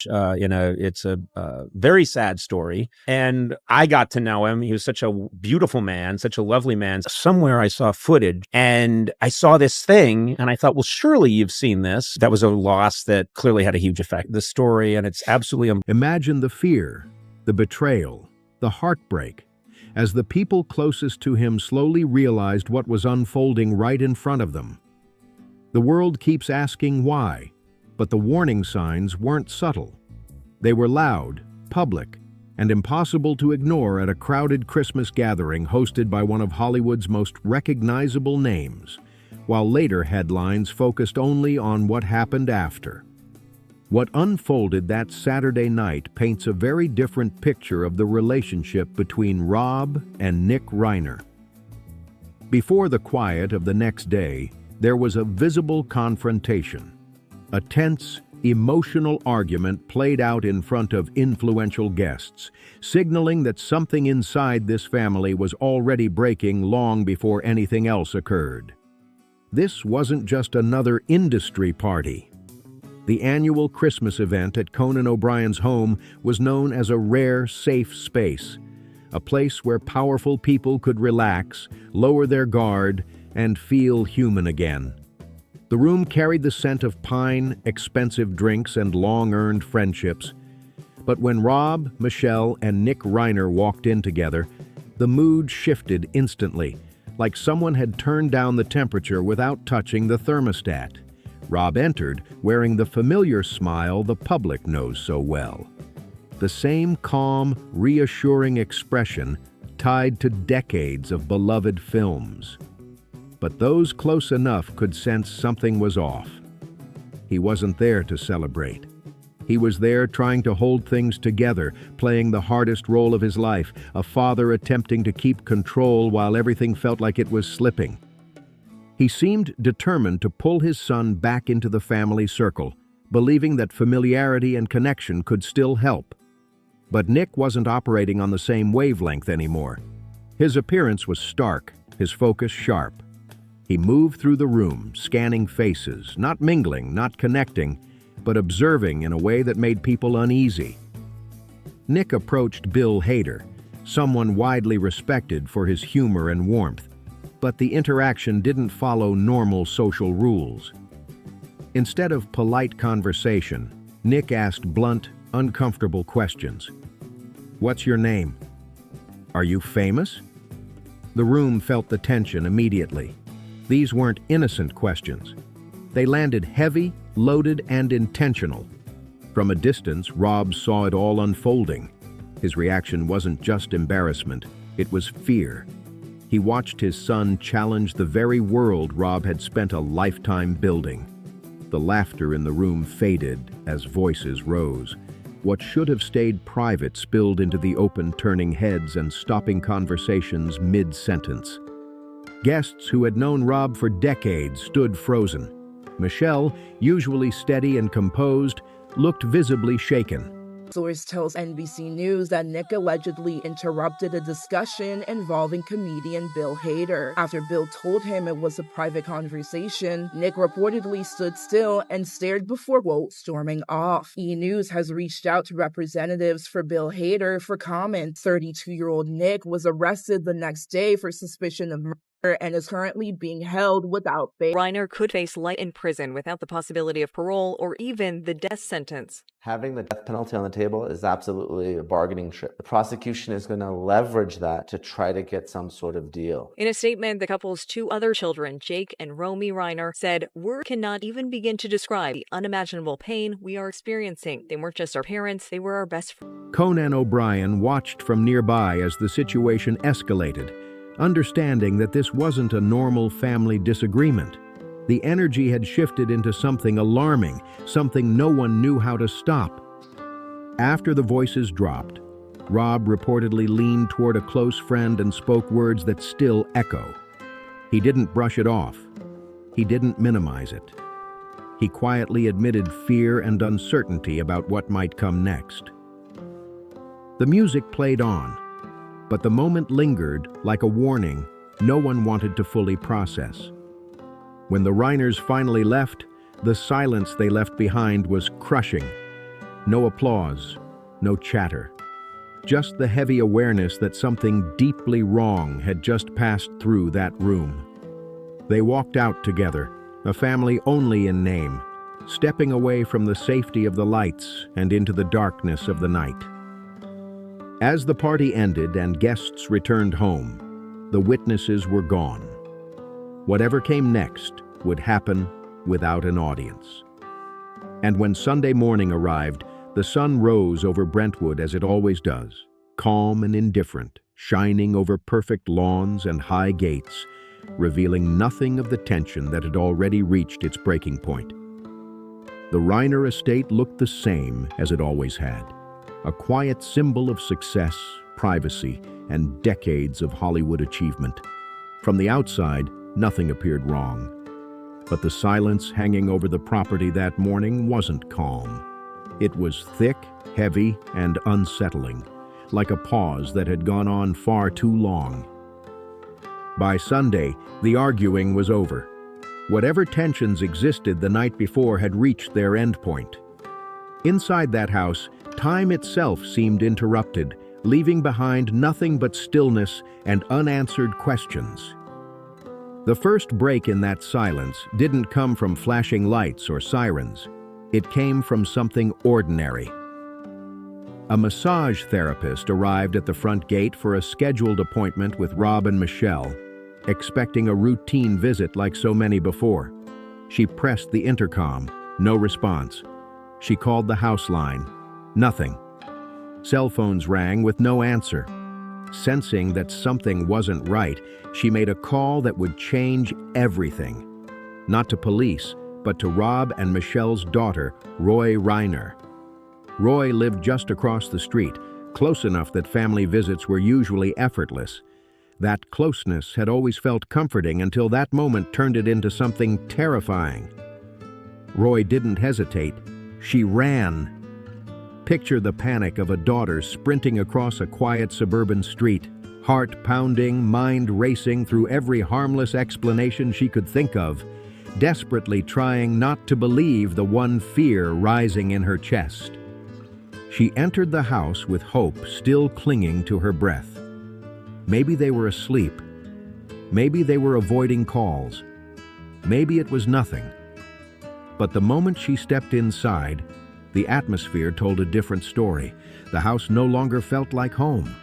It's a very sad story. And I got to know him. He was such a beautiful man, such a lovely man. Somewhere I saw footage and I saw this thing and I thought, well, surely you've seen this. That was a loss that clearly had a huge effect. The story, and it's absolutely... Imagine the fear, the betrayal, the heartbreak, as the people closest to him slowly realized what was unfolding right in front of them. The world keeps asking why, but the warning signs weren't subtle. They were loud, public, and impossible to ignore at a crowded Christmas gathering hosted by one of Hollywood's most recognizable names, while later headlines focused only on what happened after. What unfolded that Saturday night paints a very different picture of the relationship between Rob and Nick Reiner. Before the quiet of the next day, there was a visible confrontation. A tense, emotional argument played out in front of influential guests, signaling that something inside this family was already breaking long before anything else occurred. This wasn't just another industry party. The annual Christmas event at Conan O'Brien's home was known as a rare, safe space, a place where powerful people could relax, lower their guard, and feel human again. The room carried the scent of pine, expensive drinks, and long-earned friendships. But when Rob, Michelle, and Nick Reiner walked in together, the mood shifted instantly, like someone had turned down the temperature without touching the thermostat. Rob entered wearing the familiar smile the public knows so well. The same calm, reassuring expression tied to decades of beloved films. But those close enough could sense something was off. He wasn't there to celebrate. He was there trying to hold things together, playing the hardest role of his life, a father attempting to keep control while everything felt like it was slipping. He seemed determined to pull his son back into the family circle, believing that familiarity and connection could still help. But Nick wasn't operating on the same wavelength anymore. His appearance was stark, his focus sharp. He moved through the room, scanning faces, not mingling, not connecting, but observing in a way that made people uneasy. Nick approached Bill Hader, someone widely respected for his humor and warmth, but the interaction didn't follow normal social rules. Instead of polite conversation, Nick asked blunt, uncomfortable questions. "What's your name? Are you famous?" The room felt the tension immediately. These weren't innocent questions. They landed heavy, loaded, and intentional. From a distance, Rob saw it all unfolding. His reaction wasn't just embarrassment, it was fear. He watched his son challenge the very world Rob had spent a lifetime building. The laughter in the room faded as voices rose. What should have stayed private spilled into the open, turning heads and stopping conversations mid-sentence. Guests who had known Rob for decades stood frozen. Michelle, usually steady and composed, looked visibly shaken. Source tells NBC News that Nick allegedly interrupted a discussion involving comedian Bill Hader. After Bill told him it was a private conversation, Nick reportedly stood still and stared before, quote, storming off. E! News has reached out to representatives for Bill Hader for comment. 32-year-old Nick was arrested the next day for suspicion of murder and is currently being held without bail. Reiner could face life in prison without the possibility of parole or even the death sentence. Having the death penalty on the table is absolutely a bargaining chip. The prosecution is going to leverage that to try to get some sort of deal. In a statement, the couple's two other children, Jake and Romy Reiner, said, "Word cannot even begin to describe the unimaginable pain we are experiencing. They weren't just our parents, they were our best friends." Conan O'Brien watched from nearby as the situation escalated, understanding that this wasn't a normal family disagreement. The energy had shifted into something alarming, something no one knew how to stop. After the voices dropped, Rob reportedly leaned toward a close friend and spoke words that still echo. He didn't brush it off. He didn't minimize it. He quietly admitted fear and uncertainty about what might come next. The music played on, but the moment lingered like a warning no one wanted to fully process. When the Reiners finally left, the silence they left behind was crushing. No applause, no chatter. Just the heavy awareness that something deeply wrong had just passed through that room. They walked out together, a family only in name, stepping away from the safety of the lights and into the darkness of the night. As the party ended and guests returned home, the witnesses were gone. Whatever came next would happen without an audience. And when Sunday morning arrived, the sun rose over Brentwood as it always does, calm and indifferent, shining over perfect lawns and high gates, revealing nothing of the tension that had already reached its breaking point. The Reiner estate looked the same as it always had, a quiet symbol of success, privacy, and decades of Hollywood achievement. From the outside, nothing appeared wrong. But the silence hanging over the property that morning wasn't calm. It was thick, heavy, and unsettling, like a pause that had gone on far too long. By Sunday, the arguing was over. Whatever tensions existed the night before had reached their endpoint. Inside that house, time itself seemed interrupted, leaving behind nothing but stillness and unanswered questions. The first break in that silence didn't come from flashing lights or sirens. It came from something ordinary. A massage therapist arrived at the front gate for a scheduled appointment with Rob and Michelle, expecting a routine visit like so many before. She pressed the intercom, no response. She called the house line, nothing. Cell phones rang with no answer. Sensing that something wasn't right, she made a call that would change everything. Not to police, but to Rob and Michelle's daughter, Roy Reiner. Roy lived just across the street, close enough that family visits were usually effortless. That closeness had always felt comforting until that moment turned it into something terrifying. Roy didn't hesitate. She ran. Picture the panic of a daughter sprinting across a quiet suburban street, heart pounding, mind racing through every harmless explanation she could think of, desperately trying not to believe the one fear rising in her chest. She entered the house with hope still clinging to her breath. Maybe they were asleep. Maybe they were avoiding calls. Maybe it was nothing. But the moment she stepped inside, the atmosphere told a different story. The house no longer felt like home.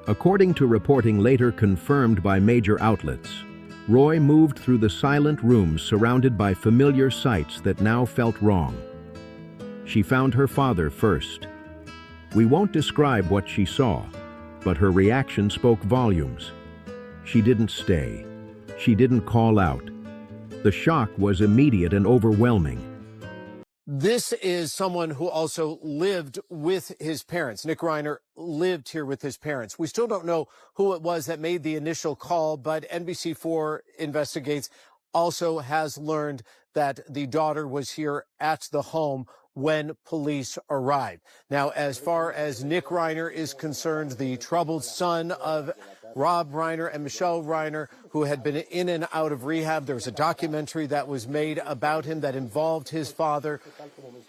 According to reporting later confirmed by major outlets, Roy moved through the silent rooms surrounded by familiar sights that now felt wrong. She found her father first. We won't describe what she saw, but her reaction spoke volumes. She didn't stay. She didn't call out. The shock was immediate and overwhelming. This is someone who also lived with his parents. Nick Reiner lived here with his parents. We still don't know who it was that made the initial call, but NBC4 Investigates also has learned that the daughter was here at the home when police arrived. Now, as far as Nick Reiner is concerned, the troubled son of Rob Reiner and Michelle Reiner, who had been in and out of rehab. There was a documentary that was made about him that involved his father.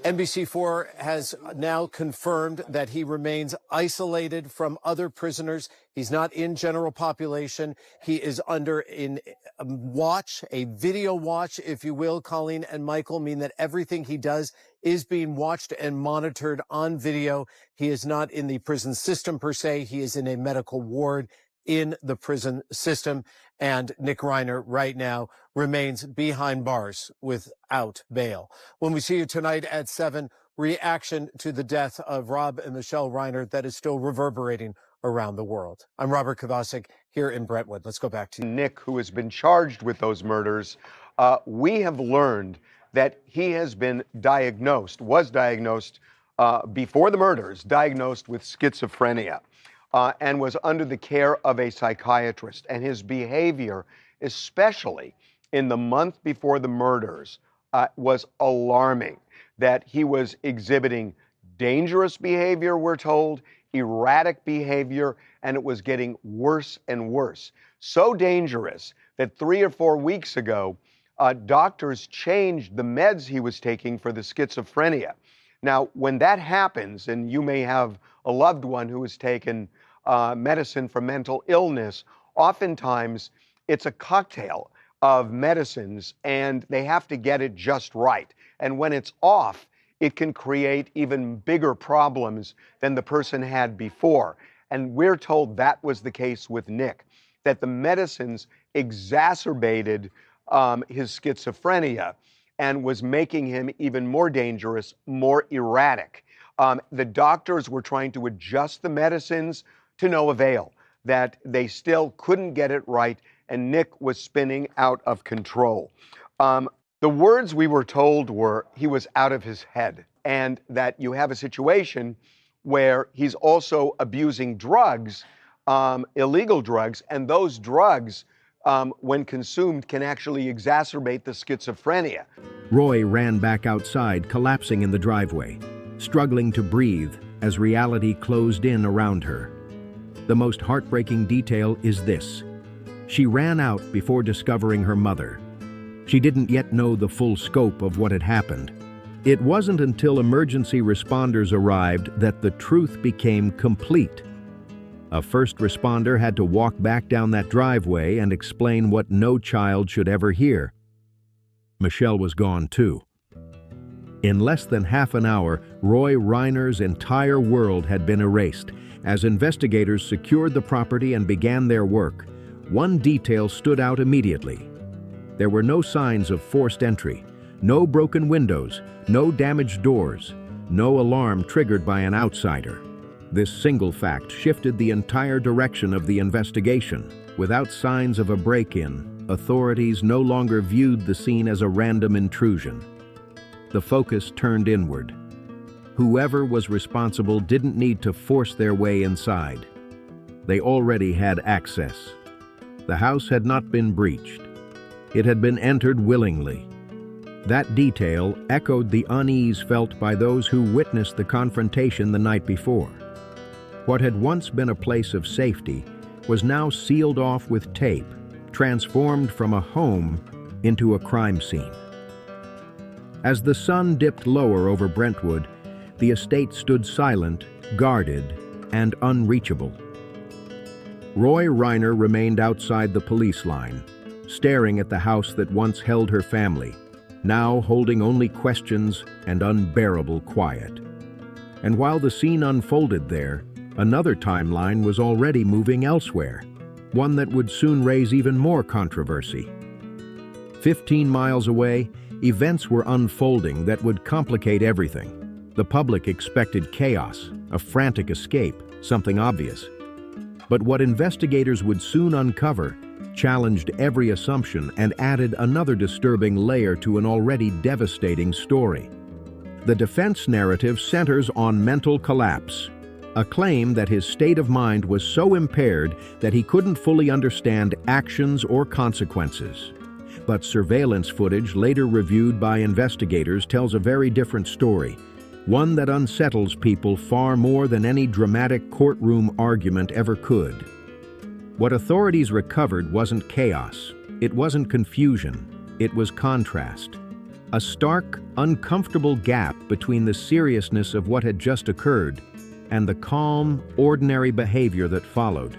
NBC4 has now confirmed that he remains isolated from other prisoners. He's not in general population. He is under a watch, a video watch, if you will. Colleen and Michael mean that everything he does is being watched and monitored on video. He is not in the prison system per se. He is in a medical ward in the prison system, and Nick Reiner right now remains behind bars without bail. When we see you tonight at 7, reaction to the death of Rob and Michelle Reiner that is still reverberating around the world. I'm Robert Kovacic here in Brentwood. Let's go back to you. Nick, who has been charged with those murders, we have learned that he has been was diagnosed before the murders, diagnosed with schizophrenia. And was under the care of a psychiatrist. And his behavior, especially in the month before the murders, was alarming. That he was exhibiting dangerous behavior, we're told, erratic behavior, and it was getting worse and worse. So dangerous that 3 or 4 weeks ago, doctors changed the meds he was taking for the schizophrenia. Now, when that happens, and you may have a loved one who has taken medicine for mental illness, oftentimes it's a cocktail of medicines and they have to get it just right. And when it's off, it can create even bigger problems than the person had before. And we're told that was the case with Nick, that the medicines exacerbated his schizophrenia and was making him even more dangerous, more erratic. The doctors were trying to adjust the medicines to no avail, that they still couldn't get it right, and Nick was spinning out of control. The words we were told were he was out of his head, and that you have a situation where he's also abusing drugs, illegal drugs, and those drugs, when consumed, can actually exacerbate the schizophrenia. Roy ran back outside, collapsing in the driveway, struggling to breathe as reality closed in around her. The most heartbreaking detail is this: she ran out before discovering her mother. She didn't yet know the full scope of what had happened. It wasn't until emergency responders arrived that the truth became complete. A first responder had to walk back down that driveway and explain what no child should ever hear. Michelle was gone too. In less than half an hour, Roy Reiner's entire world had been erased. As investigators secured the property and began their work, one detail stood out immediately. There were no signs of forced entry, no broken windows, no damaged doors, no alarm triggered by an outsider. This single fact shifted the entire direction of the investigation. Without signs of a break-in, authorities no longer viewed the scene as a random intrusion. The focus turned inward. Whoever was responsible didn't need to force their way inside. They already had access. The house had not been breached. It had been entered willingly. That detail echoed the unease felt by those who witnessed the confrontation the night before. What had once been a place of safety was now sealed off with tape, transformed from a home into a crime scene. As the sun dipped lower over Brentwood, the estate stood silent, guarded, and unreachable. Roy Reiner remained outside the police line, staring at the house that once held her family, now holding only questions and unbearable quiet. And while the scene unfolded there, another timeline was already moving elsewhere, one that would soon raise even more controversy. 15 miles away, events were unfolding that would complicate everything. The public expected chaos, a frantic escape, something obvious. But what investigators would soon uncover challenged every assumption and added another disturbing layer to an already devastating story. The defense narrative centers on mental collapse, a claim that his state of mind was so impaired that he couldn't fully understand actions or consequences. But surveillance footage later reviewed by investigators tells a very different story, one that unsettles people far more than any dramatic courtroom argument ever could. What authorities recovered wasn't chaos, it wasn't confusion, it was contrast. A stark, uncomfortable gap between the seriousness of what had just occurred and the calm, ordinary behavior that followed.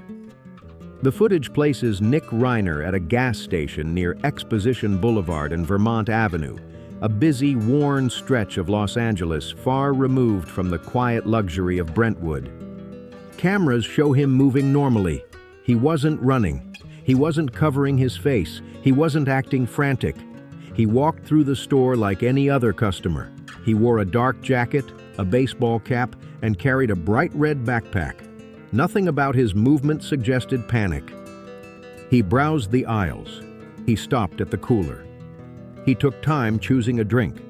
The footage places Nick Reiner at a gas station near Exposition Boulevard and Vermont Avenue, a busy, worn stretch of Los Angeles far removed from the quiet luxury of Brentwood. Cameras show him moving normally. He wasn't running. He wasn't covering his face. He wasn't acting frantic. He walked through the store like any other customer. He wore a dark jacket, a baseball cap, and carried a bright red backpack. Nothing about his movement suggested panic. He browsed the aisles. He stopped at the cooler. He took time choosing a drink.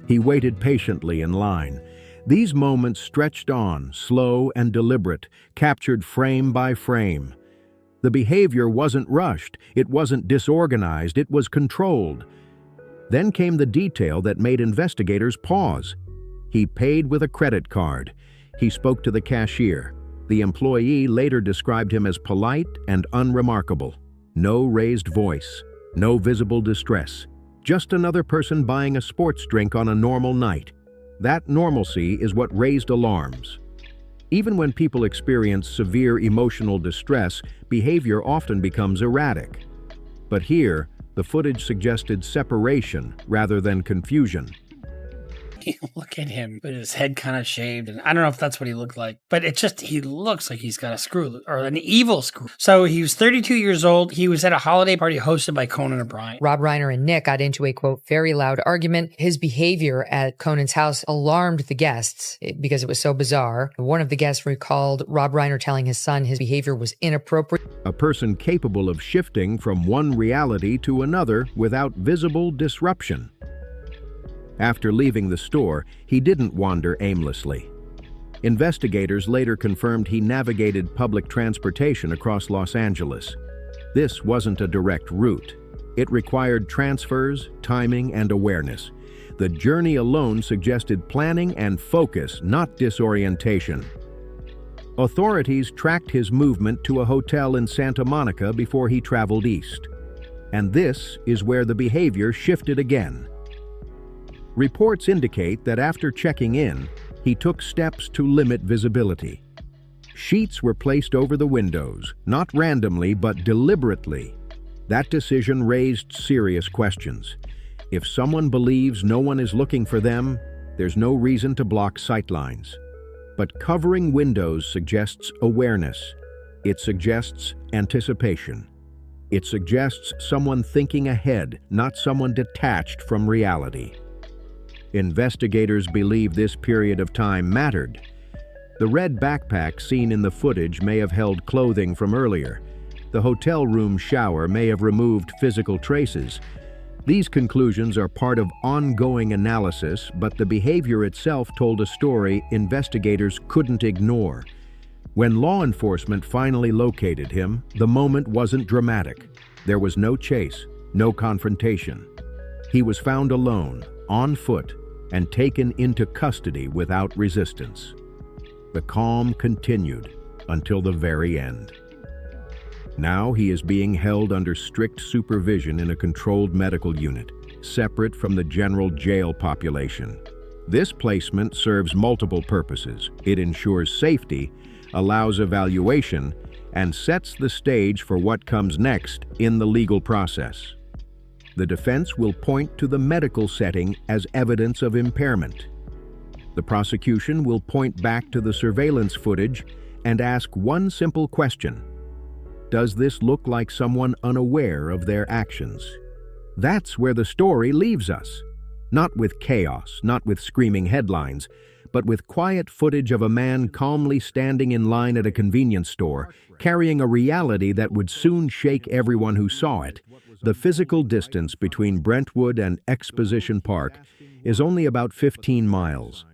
He waited patiently in line. These moments stretched on, slow and deliberate, captured frame by frame. The behavior wasn't rushed, it wasn't disorganized, it was controlled. Then came the detail that made investigators pause. He paid with a credit card. He spoke to the cashier. The employee later described him as polite and unremarkable. No raised voice, no visible distress. Just another person buying a sports drink on a normal night. That normalcy is what raised alarms. Even when people experience severe emotional distress, behavior often becomes erratic. But here, the footage suggested separation rather than confusion. Look at him with his head kind of shaved, and I don't know if that's what he looked like, but he looks like he's got a screw, or an evil screw. So he was 32 years old. He was at a holiday party hosted by Conan O'Brien. Rob Reiner and Nick got into a, quote, very loud argument. His behavior at Conan's house alarmed the guests because it was so bizarre. One of the guests recalled Rob Reiner telling his son his behavior was inappropriate. A person capable of shifting from one reality to another without visible disruption. After leaving the store, he didn't wander aimlessly. Investigators later confirmed he navigated public transportation across Los Angeles. This wasn't a direct route. It required transfers, timing, and awareness. The journey alone suggested planning and focus, not disorientation. Authorities tracked his movement to a hotel in Santa Monica before he traveled east. And this is where the behavior shifted again. Reports indicate that after checking in, he took steps to limit visibility. Sheets were placed over the windows, not randomly but deliberately. That decision raised serious questions. If someone believes no one is looking for them, there's no reason to block sightlines. But covering windows suggests awareness. It suggests anticipation. It suggests someone thinking ahead, not someone detached from reality. Investigators believe this period of time mattered. The red backpack seen in the footage may have held clothing from earlier. The hotel room shower may have removed physical traces. These conclusions are part of ongoing analysis, but the behavior itself told a story investigators couldn't ignore. When law enforcement finally located him, the moment wasn't dramatic. There was no chase, no confrontation. He was found alone, on foot, and taken into custody without resistance. The calm continued until the very end. Now he is being held under strict supervision in a controlled medical unit, separate from the general jail population. This placement serves multiple purposes. It ensures safety, allows evaluation, and sets the stage for what comes next in the legal process. The defense will point to the medical setting as evidence of impairment. The prosecution will point back to the surveillance footage and ask one simple question: does this look like someone unaware of their actions? That's where the story leaves us. Not with chaos, not with screaming headlines, but with quiet footage of a man calmly standing in line at a convenience store, carrying a reality that would soon shake everyone who saw it. The physical distance between Brentwood and Exposition Park is only about 15 miles.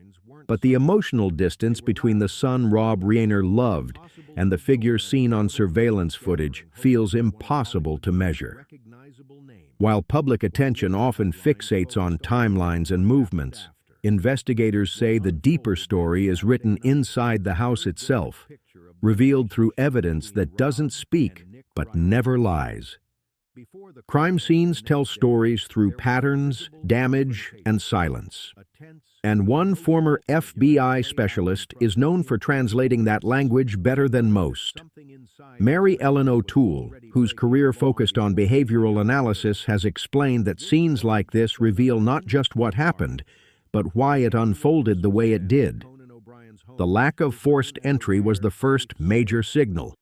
But the emotional distance between the son Rob Reiner loved and the figure seen on surveillance footage feels impossible to measure. While public attention often fixates on timelines and movements, investigators say the deeper story is written inside the house itself, revealed through evidence that doesn't speak but never lies. Crime scenes tell stories through patterns, damage, and silence. And one former FBI specialist is known for translating that language better than most. Mary Ellen O'Toole, whose career focused on behavioral analysis, has explained that scenes like this reveal not just what happened, but why it unfolded the way it did. The lack of forced entry was the first major signal.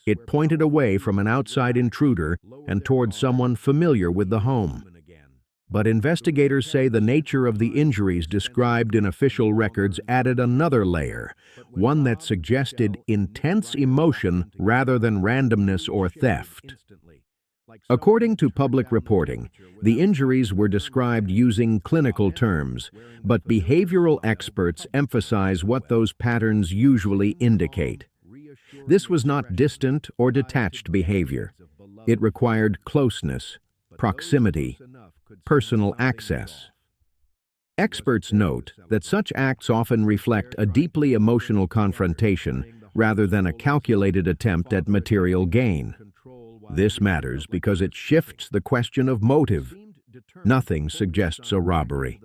It pointed away from an outside intruder and toward someone familiar with the home. But investigators say the nature of the injuries described in official records added another layer, one that suggested intense emotion rather than randomness or theft. According to public reporting, the injuries were described using clinical terms, but behavioral experts emphasize what those patterns usually indicate. This was not distant or detached behavior. It required closeness, proximity, personal access. Experts note that such acts often reflect a deeply emotional confrontation rather than a calculated attempt at material gain. This matters because it shifts the question of motive. Nothing suggests a robbery.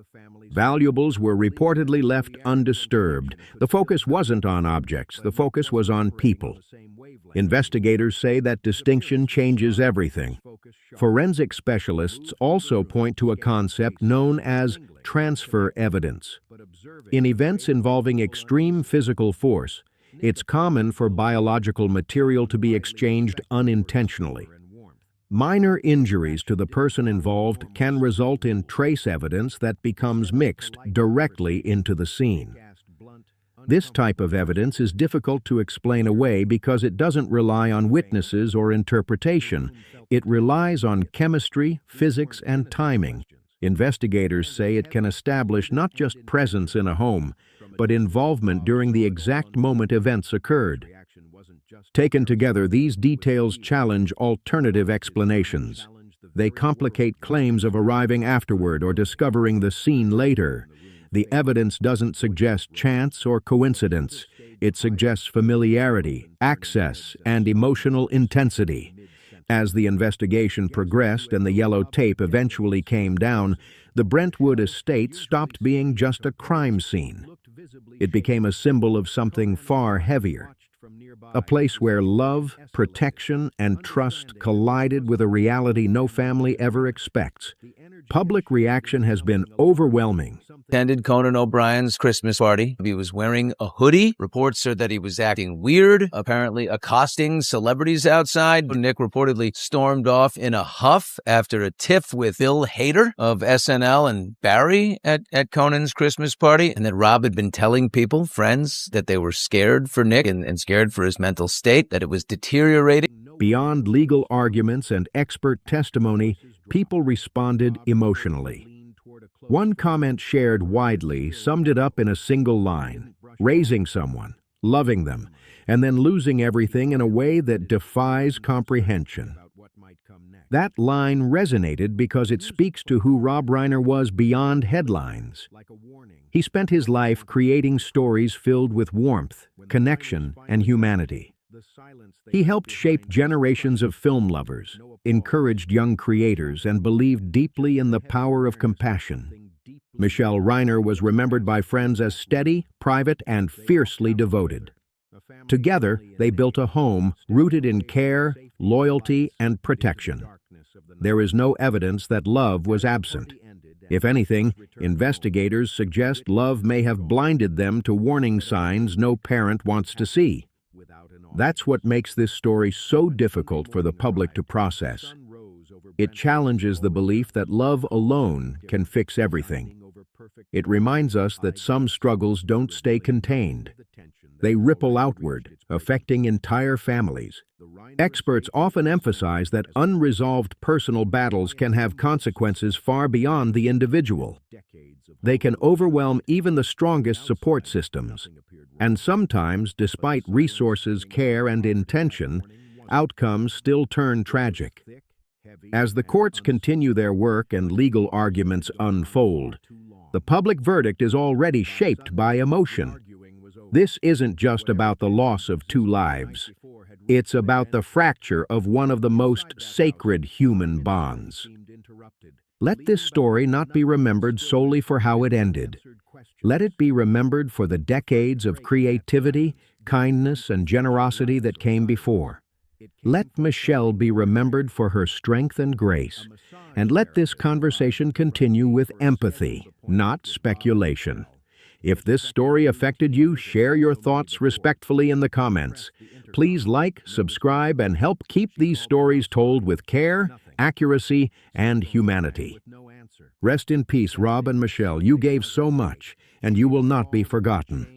Valuables were reportedly left undisturbed. The focus wasn't on objects, the focus was on people. Investigators say that distinction changes everything. Forensic specialists also point to a concept known as transfer evidence. In events involving extreme physical force, it's common for biological material to be exchanged unintentionally. Minor injuries to the person involved can result in trace evidence that becomes mixed directly into the scene. This type of evidence is difficult to explain away because it doesn't rely on witnesses or interpretation. It relies on chemistry, physics, and timing. Investigators say it can establish not just presence in a home, but involvement during the exact moment events occurred. Taken together, these details challenge alternative explanations. They complicate claims of arriving afterward or discovering the scene later. The evidence doesn't suggest chance or coincidence. It suggests familiarity, access, and emotional intensity. As the investigation progressed and the yellow tape eventually came down, the Brentwood estate stopped being just a crime scene. It became a symbol of something far heavier. A place where love, protection, and trust collided with a reality no family ever expects. Public reaction has been overwhelming. Attended Conan O'Brien's Christmas party. He was wearing a hoodie. Reports are that he was acting weird, apparently accosting celebrities outside. Nick reportedly stormed off in a huff after a tiff with Bill Hader of SNL and Barry at Conan's Christmas party. And that Rob had been telling people, friends, that they were scared for Nick and scared for his mental state, that it was deteriorating. Beyond legal arguments and expert testimony, people responded emotionally. One comment shared widely summed it up in a single line: raising someone, loving them, and then losing everything in a way that defies comprehension. That line resonated because it speaks to who Rob Reiner was beyond headlines. He spent his life creating stories filled with warmth, connection, and humanity. He helped shape generations of film lovers, encouraged young creators, and believed deeply in the power of compassion. Michelle Reiner was remembered by friends as steady, private, and fiercely devoted. Together, they built a home rooted in care, loyalty, and protection. There is no evidence that love was absent. If anything, investigators suggest love may have blinded them to warning signs no parent wants to see. That's what makes this story so difficult for the public to process. It challenges the belief that love alone can fix everything. It reminds us that some struggles don't stay contained. They ripple outward, affecting entire families. Experts often emphasize that unresolved personal battles can have consequences far beyond the individual. They can overwhelm even the strongest support systems. And sometimes, despite resources, care, and intention, outcomes still turn tragic. As the courts continue their work and legal arguments unfold, the public verdict is already shaped by emotion. This isn't just about the loss of two lives. It's about the fracture of one of the most sacred human bonds. Let this story not be remembered solely for how it ended. Let it be remembered for the decades of creativity, kindness, and generosity that came before. Let Michelle be remembered for her strength and grace, and let this conversation continue with empathy, not speculation. If this story affected you, share your thoughts respectfully in the comments. Please like, subscribe, and help keep these stories told with care, accuracy, and humanity. Rest in peace, Rob and Michelle. You gave so much, and you will not be forgotten.